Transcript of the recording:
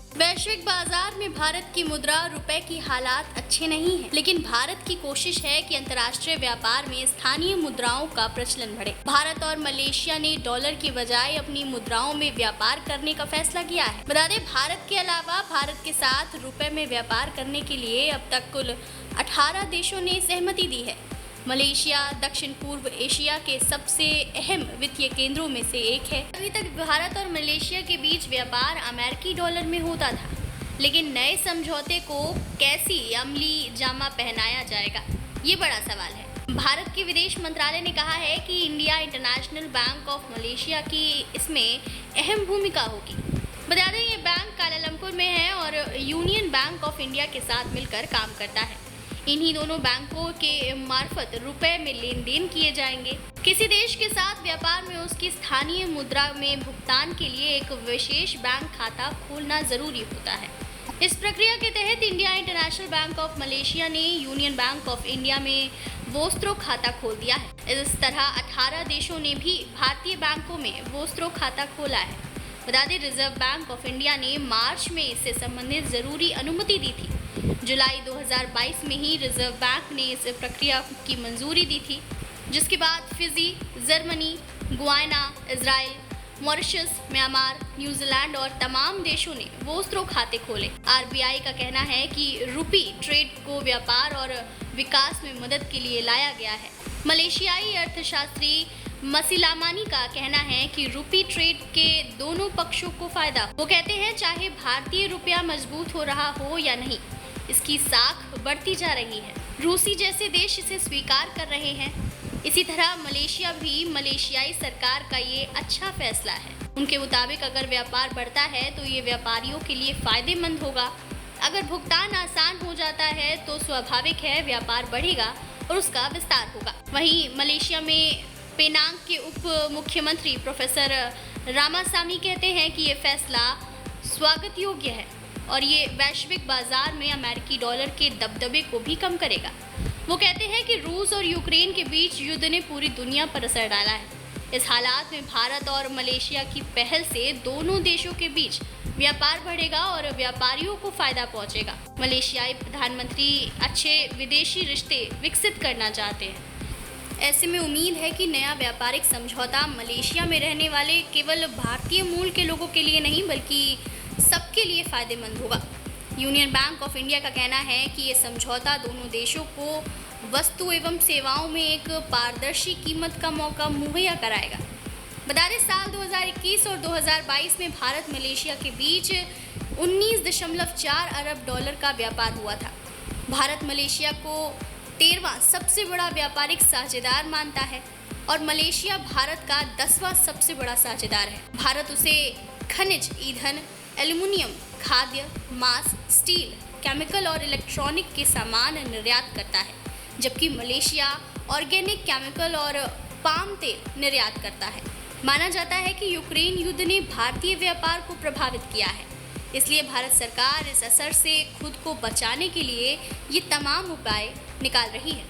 वैश्विक बाजार में भारत की मुद्रा रुपए की हालात अच्छे नहीं हैं, लेकिन भारत की कोशिश है कि अंतर्राष्ट्रीय व्यापार में स्थानीय मुद्राओं का प्रचलन बढ़े। भारत और मलेशिया ने डॉलर की बजाय अपनी मुद्राओं में व्यापार करने का फैसला किया है। बता दें, भारत के अलावा भारत के साथ रुपए में व्यापार करने के लिए अब तक कुल 18 देशों ने सहमति दी है। मलेशिया दक्षिण पूर्व एशिया के सबसे अहम वित्तीय केंद्रों में से एक है। अभी तक भारत और मलेशिया के बीच व्यापार अमेरिकी डॉलर में होता था, लेकिन नए समझौते को कैसी अमली जामा पहनाया जाएगा, ये बड़ा सवाल है। भारत के विदेश मंत्रालय ने कहा है कि India international bank of Malaysia की इसमें अहम भूमिका होगी। बता दें, ये बैंक कालालमपुर में है और यूनियन बैंक ऑफ इंडिया के साथ मिलकर काम करता है। इन्हीं दोनों बैंकों के मार्फत रुपए में लेन देन किए जाएंगे। किसी देश के साथ व्यापार में उसकी स्थानीय मुद्रा में भुगतान के लिए एक विशेष बैंक खाता खोलना जरूरी होता है। इस प्रक्रिया के तहत India international bank of Malaysia ने यूनियन बैंक ऑफ इंडिया में वोस्त्रो खाता खोल दिया है। इस तरह 18 देशों ने भी भारतीय बैंकों में वोस्त्रो खाता खोला है। बता दें, रिजर्व बैंक ऑफ इंडिया ने मार्च में इससे संबंधित जरूरी अनुमति दी थी। जुलाई 2022 में ही रिजर्व बैंक ने इस प्रक्रिया की मंजूरी दी थी, जिसके बाद Fiji, Germany, Guyana, Israel, Mauritius, Myanmar, New Zealand और तमाम देशों ने वोस्त्रो खाते खोले। आरबीआई का कहना है कि रुपी ट्रेड को व्यापार और विकास में मदद के लिए लाया गया है। मलेशियाई अर्थशास्त्री मसीलामानी का कहना है कि रुपी ट्रेड के दोनों पक्षों को फायदा। वो कहते हैं, चाहे भारतीय रुपया मजबूत हो रहा हो या नहीं, इसकी साख बढ़ती जा रही है। रूसी जैसे देश इसे स्वीकार कर रहे हैं। इसी तरह मलेशिया भी मलेशियाई सरकार का ये अच्छा फैसला है। उनके मुताबिक अगर व्यापार बढ़ता है तो ये व्यापारियों के लिए फायदेमंद होगा। अगर भुगतान आसान हो जाता है तो स्वाभाविक है व्यापार बढ़ेगा और उसका विस्तार होगा। वहीं मलेशिया में पेनांग के उप मुख्यमंत्री प्रोफेसर रामासामी कहते हैं कि ये फैसला स्वागत योग्य है और ये वैश्विक बाजार में अमेरिकी डॉलर के दबदबे को भी कम करेगा। वो कहते हैं कि रूस और यूक्रेन के बीच युद्ध ने पूरी दुनिया पर असर डाला है। इस हालात में भारत और मलेशिया की पहल से दोनों देशों के बीच व्यापार बढ़ेगा और व्यापारियों को फायदा पहुंचेगा। मलेशियाई प्रधानमंत्री अच्छे विदेशी रिश्ते विकसित करना चाहते हैं। ऐसे में उम्मीद है कि नया व्यापारिक समझौता मलेशिया में रहने वाले केवल भारतीय मूल के लोगों के लिए नहीं बल्कि सबके लिए फायदेमंद होगा। यूनियन बैंक ऑफ इंडिया का कहना है कि ये समझौता दोनों देशों को वस्तु एवं सेवाओं में एक पारदर्शी कीमत का मौका मुहैया कराएगा। बता दें, साल 2021 और 2022 में भारत मलेशिया के बीच 19.4 अरब डॉलर का व्यापार हुआ था। भारत मलेशिया को 13वां सबसे बड़ा व्यापारिक साझेदार मानता है और मलेशिया भारत का 10वां सबसे बड़ा साझेदार है। भारत उसे खनिज, ईंधन, एल्युमिनियम, खाद्य, मांस, स्टील, केमिकल और इलेक्ट्रॉनिक के सामान निर्यात करता है, जबकि मलेशिया ऑर्गेनिक, केमिकल और पाम तेल निर्यात करता है। माना जाता है कि यूक्रेन युद्ध ने भारतीय व्यापार को प्रभावित किया है, इसलिए भारत सरकार इस असर से खुद को बचाने के लिए ये तमाम उपाय निकाल रही है।